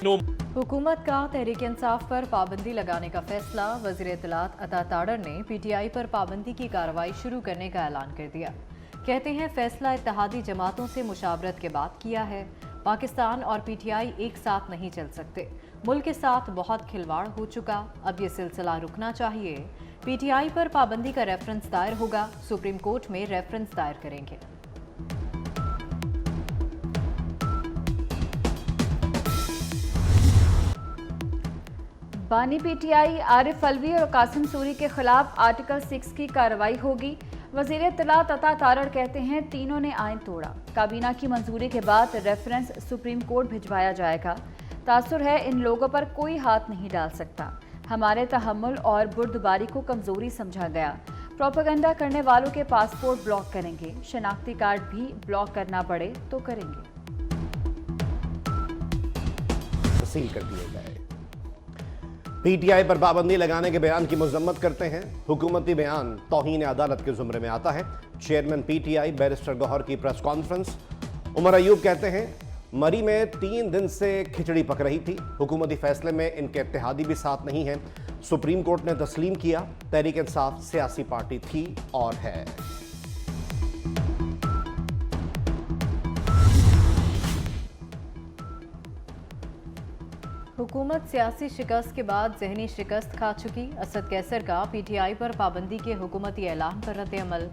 हुकूमत का तहरीक इंसाफ पर पाबंदी लगाने का फैसला। वज़ीर इत्तलात अता ताड़र ने PTI पर पाबंदी की कार्रवाई शुरू करने का ऐलान कर दिया। कहते हैं फैसला इत्तेहादी जमातों से मुशावरत के बाद किया है। पाकिस्तान और PTI एक साथ नहीं चल सकते। मुल्क के साथ बहुत खिलवाड़ हो चुका, अब ये सिलसिला रुकना चाहिए। PTI पर पाबंदी का रेफरेंस दायर होगा, सुप्रीम कोर्ट में रेफरेंस दायर करेंगे। बानी PTI आरिफ अलवी और कासिम सूरी के खिलाफ आर्टिकल 6 की कार्रवाई होगी। वज़ीर इत्तलात अता तारड़ कहते हैं तीनों ने आइन तोड़ा। काबीना की मंजूरी के बाद रेफरेंस सुप्रीम कोर्ट भिजवाया जाएगा। तासुर है इन लोगों पर कोई हाथ नहीं डाल सकता। हमारे तहम्मुल और बुर्दबारी को कमजोरी समझा गया। प्रोपेगेंडा करने वालों के पासपोर्ट ब्लॉक करेंगे। शनाख्ती कार्ड भी ब्लॉक करना पड़े तो करेंगे। तस्लील कर दिए गए। PTI पर पाबंदी लगाने के बयान की मजम्मत करते हैं। हुकूमती बयान तौहीन अदालत के जुमरे में आता है। चेयरमैन PTI बैरिस्टर गौहर की प्रेस कॉन्फ्रेंस। उमर अयूब कहते हैं मरी में 3 दिन से खिचड़ी पक रही थी। हुकूमती फैसले में इनके इत्तेहादी भी साथ नहीं हैं। सुप्रीम कोर्ट ने तस्लीम किया तहरीक इंसाफ सियासी पार्टी थी और है। हुकूमत सियासी शिकस्त के बाद जहनी शिकस्त खा चुकी। असद कैसर का PTI पर पाबंदी के हुकूमती ऐलान पर रद्द-ए-अमल।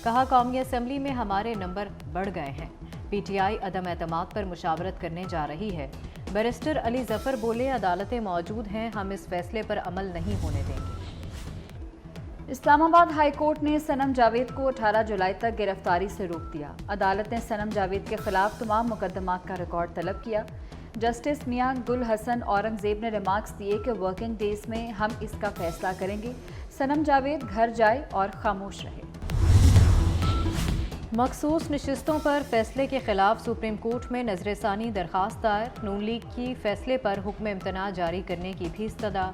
कहा कौमी असम्बली में हमारे नंबर बढ़ गए हैं। PTI अदम एतमाद पर मुशावरत करने जा रही है। बैरिस्टर अली जफर बोले अदालतें मौजूद हैं, हम इस फैसले पर अमल नहीं होने देंगे। इस्लामाबाद हाई कोर्ट ने सनम जावेद को 18 जुलाई तक गिरफ्तारी से रोक दिया। अदालत ने सनम जावेद के खिलाफ तमाम मुकदमात का रिकॉर्ड तलब किया। जस्टिस मियां गुल हसन औरंगजेब ने रिमार्क्स दिए कि वर्किंग डेज में हम इसका फैसला करेंगे। सनम जावेद घर जाए और खामोश रहे। मखसूस नशिस्तों पर फैसले के खिलाफ सुप्रीम कोर्ट में नजरसानी दरखास्त दायर। नून लीग की फैसले पर हुक्म इम्तना जारी करने की भी इस्तदा।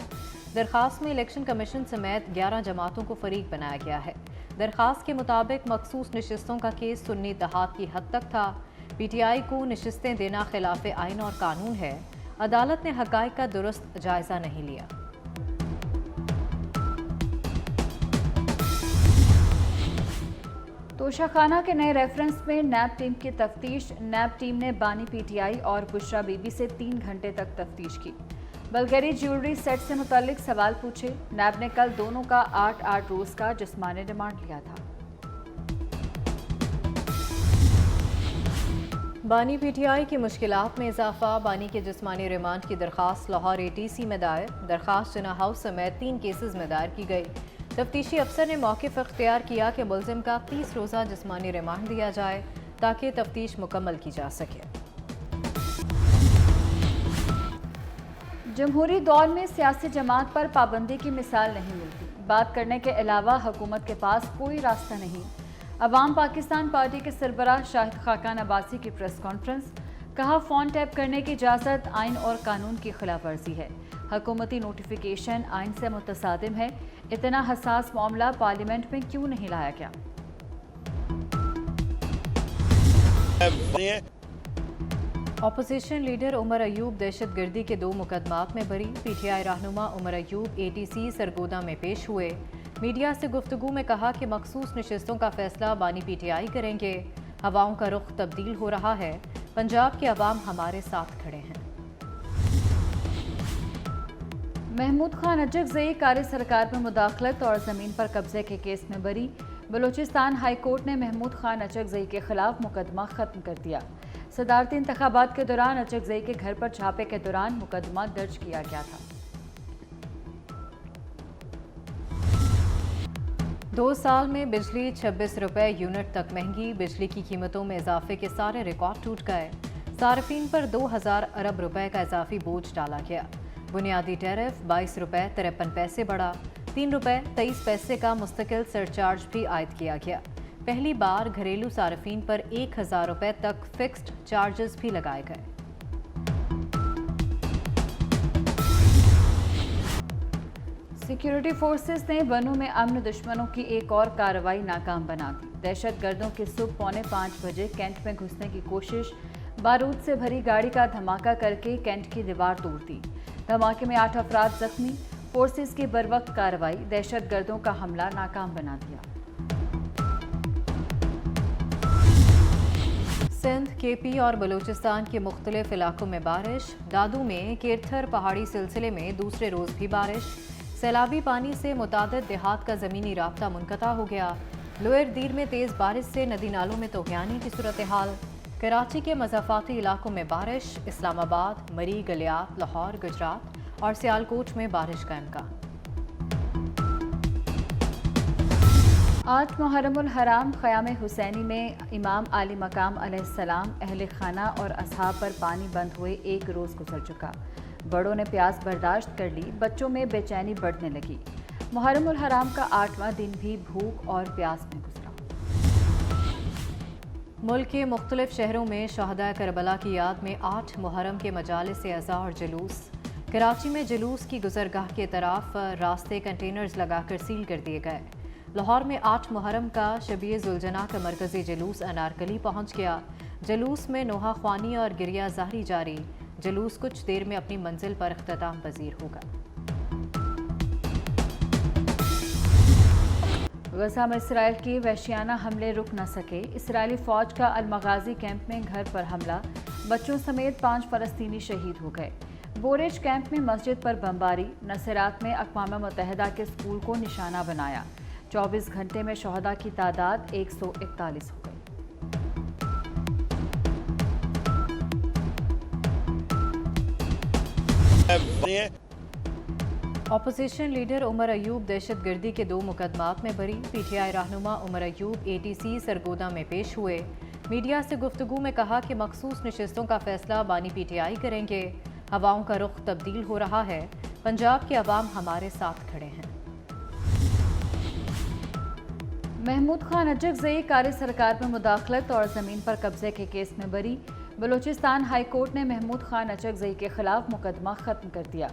दरखास्त में इलेक्शन कमीशन समेत 11 जमातों को फरीक बनाया गया है। दरखास्त के मुताबिक मखसूस नशिस्तों का केस सुन्नी इत्तेहाद की हद तक था। PTI को नशिस्तें देना खिलाफ आइन और कानून है। अदालत ने हकाइक का दुरुस्त जायजा नहीं लिया। तोशाखाना के नए रेफरेंस में नैब टीम की तफ्तीश। नैब टीम ने बानी PTI और बुशरा बीबी से 3 घंटे तक तफ्तीश की। बल्गेरी ज्वेलरी सेट से मुतालिक सवाल पूछे। नैब ने कल दोनों का 8-8 रोज का जिस्मानी रिमांड लिया था। बानी PTI की मुश्किलात में इजाफा। बानी के जिस्मानी रिमांड की दरखास्त लाहौर ATC में दायर। दरखास्त जिना हाउस समेत 3 केसेस में दायर की गई। तफ्तीशी अफसर ने मौक़िफ़ इख्तियार किया कि मुल्ज़िम का 30 रोज़ा जिस्मानी रिमांड दिया जाए ताकि तफ्तीश मुकम्मल की जा सके। जमहूरी दौर में सियासी जमात पर पाबंदी की मिसाल नहीं मिलती। बात करने के अलावा हुकूमत के पास कोई रास्ता नहीं। अवाम पाकिस्तान पार्टी के सरबराह शाहिद खाकान अब्बासी की प्रेस कॉन्फ्रेंस। कहा फ़ोन टैप करने की इजाज़त आइन और कानून की खिलाफ वर्जी है। हुकूमती नोटिफिकेशन आइन से मुतसादिम है। इतना हसास मामला पार्लियामेंट में क्यों नहीं लाया गया? अपोजिशन लीडर उमर अयूब दहशतगर्दी के 2 मुकदमात में बरी। PTI रहनुमा उमर अयूब ATC सरगोदा में पेश हुए। मीडिया से गुफ्तगू में कहा कि मखसूस नशिस्तों का फैसला बानी PTI करेंगे। हवाओं का रुख तब्दील हो रहा है। पंजाब के अवाम हमारे साथ खड़े हैं। महमूद खान अचकज़ई कारी सरकार में मुदाखलत और ज़मीन पर कब्जे के केस में बरी। बलूचिस्तान हाई कोर्ट ने महमूद खान अचकज़ई के खिलाफ मुकदमा ख़त्म कर दिया। सदारती इंतखाबात के दौरान अचकज़ई के घर पर छापे के दौरान मुकदमा दर्ज किया गया था। 2 साल में बिजली 26 रुपए यूनिट तक महंगी। बिजली की कीमतों में इजाफे के सारे रिकॉर्ड टूट गए। सार्फिन पर 2000 अरब रुपए का इजाफी बोझ डाला गया। बुनियादी टैरिफ 22 रुपए 53 पैसे बढ़ा। 3 रुपए 23 पैसे का मुस्तकिल सरचार्ज भी आयद किया गया। पहली बार घरेलू सार्फिन पर 1000 रुपए तक फिक्स्ड चार्जेस भी लगाए गए। सिक्योरिटी फोर्सेस ने बनू में अमन दुश्मनों की एक और कार्रवाई नाकाम बना दी। दहशत गर्दों की सुबह 4:45 बजे कैंट में घुसने की कोशिश। बारूद से भरी गाड़ी का धमाका करके कैंट की दीवार तोड़ दी। धमाके में 8 अफराद जख्मी। फोर्सेस की बरवक्त कार्रवाई दहशतगर्दों का हमला नाकाम बना दिया। सिंध, केपी और बलूचिस्तान के मुख्तलिफ इलाकों में बारिश। दादू में केरथर पहाड़ी सिलसिले में दूसरे रोज भी बारिश। सैलाबी पानी से मुतादिद देहात का ज़मीनी राब्ता मुनक़ता हो गया। लोअर दीर में तेज़ बारिश से नदी नालों में तोग़यानी की सूरत हाल। कराची के मज़ाफ़ाती इलाकों में बारिश। इस्लामाबाद, मरी, गलियात, लाहौर, गुजरात और सियालकोट में बारिश का इम्कान। आज मुहर्रमुल हराम ख़याम हुसैनी में इमाम आली मकाम अलैहिस्सलाम अहले खाना और असहाब पर पानी बंद हुए 1 रोज़ गुजर चुका। बड़ों ने प्यास बर्दाश्त कर ली, बच्चों में बेचैनी बढ़ने लगी। मुहर्रमुल हराम का 8वां दिन भी भूख और प्यास में गुजरा। मुल्क के मुख्तलिफ शहरों में शहदा करबला की याद में 8 मुहर्रम के मजालिस अज़ा और जुलूस। कराची में जुलूस की गुजरगाह के तरफ रास्ते कंटेनर्स लगाकर सील कर दिए गए। लाहौर में 8 मुहर्रम का शबीए जुलजना का मरकजी जुलूस अनारकली पहुंच गया। जुलूस में नोहा ख्वानी और गिरिया ज़ाहरी जारी। जुलूस कुछ देर में अपनी मंजिल पर इख्तिताम पजीर होगा। गज़ा में इसराइल की वहशियाना हमले रुक न सके। इसराइली फ़ौज का अल-मगाज़ी कैंप में घर पर हमला। बच्चों समेत 5 फ़लस्तीनी शहीद हो गए। बोरेज कैंप में मस्जिद पर बमबारी। नसरात में अक़वाम मुत्तहिदा के स्कूल को निशाना बनाया। 24 घंटे में शहदा की तादाद 141 हो गई। अपोजिशन लीडर उमर अयूब दहशतगर्दी के 2 मुकदमात में बरी। पीटीआई रहनुमा उमर अयूब एटीसी सरगोदा में पेश हुए। मीडिया से गुफ्तगू में कहा कि मखसूस नशिस्तों का फैसला बानी पीटीआई करेंगे। हवाओं का रुख तब्दील हो रहा है। पंजाब के अवाम हमारे साथ खड़े हैं। महमूद खान अचकज़ई कारी सरकार में मुदाखलत और ज़मीन पर कब्जे के केस में बरी। बलूचिस्तान हाई कोर्ट ने महमूद खान अचकज़ई के खिलाफ मुकदमा ख़त्म कर दिया।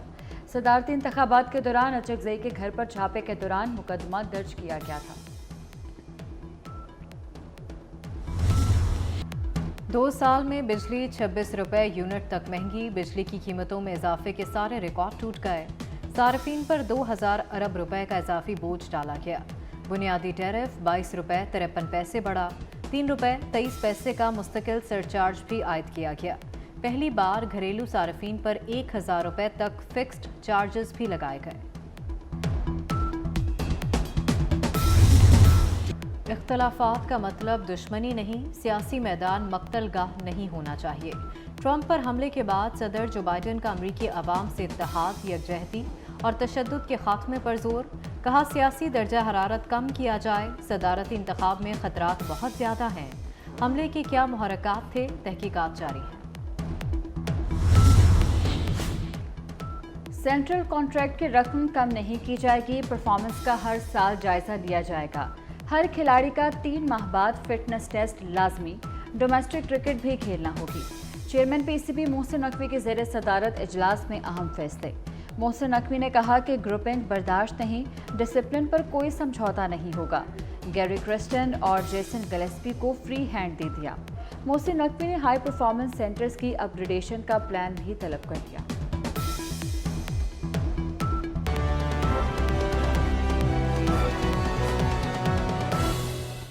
सदारती इंतखाबात के दौरान अचकज़ई के घर पर छापे के दौरान मुकदमा दर्ज किया गया था। 2 साल में बिजली 26 रुपए यूनिट तक महंगी। बिजली की कीमतों में इजाफे के सारे रिकॉर्ड टूट गए। सार्फिन पर 2000 अरब रुपए का इजाफी बोझ डाला गया। बुनियादी टैरिफ 22 रुपए 53 पैसे बढ़ा। 3 रुपए 23 पैसे का मुस्तकिल सरचार्ज भी आयद किया गया। पहली बार घरेलू सार्फिन पर 1000 रुपए तक फिक्स्ड चार्जेस भी लगाए गए। इख्तलाफात का मतलब दुश्मनी नहीं, सियासी मैदान मक्तलगाह नहीं होना चाहिए। ट्रंप पर हमले के बाद सदर जो बाइडन का अमरीकी अवाम से इत्तेहाद, यकजहती और तशद्दुद के खात्मे पर जोर। कहा सियासी दर्जा हरारत कम किया जाए। सदारती इंतखाब में खतरात बहुत ज़्यादा हैं। हमले के क्या मुहर्रकात थे, तहकीकात जारी है। सेंट्रल कॉन्ट्रैक्ट की रकम कम नहीं की जाएगी। परफॉर्मेंस का हर साल जायजा लिया जाएगा। हर खिलाड़ी का 3 माह बाद फिटनेस टेस्ट लाजमी। डोमेस्टिक क्रिकेट भी खेलना होगी। चेयरमैन पीसीबी मोहसिन नकवी की ज़ेर सदारत इजलास में अहम फैसले। मोहसिन नकवी ने कहा कि ग्रुपिंग बर्दाश्त नहीं, डिसिप्लिन पर कोई समझौता नहीं होगा। गैरी क्रिस्टन और जेसन गिलेस्पी को फ्री हैंड दे दिया। मोहसिन नकवी ने हाई परफॉर्मेंस सेंटर्स की अपग्रेडेशन का प्लान भी तलब कर दिया।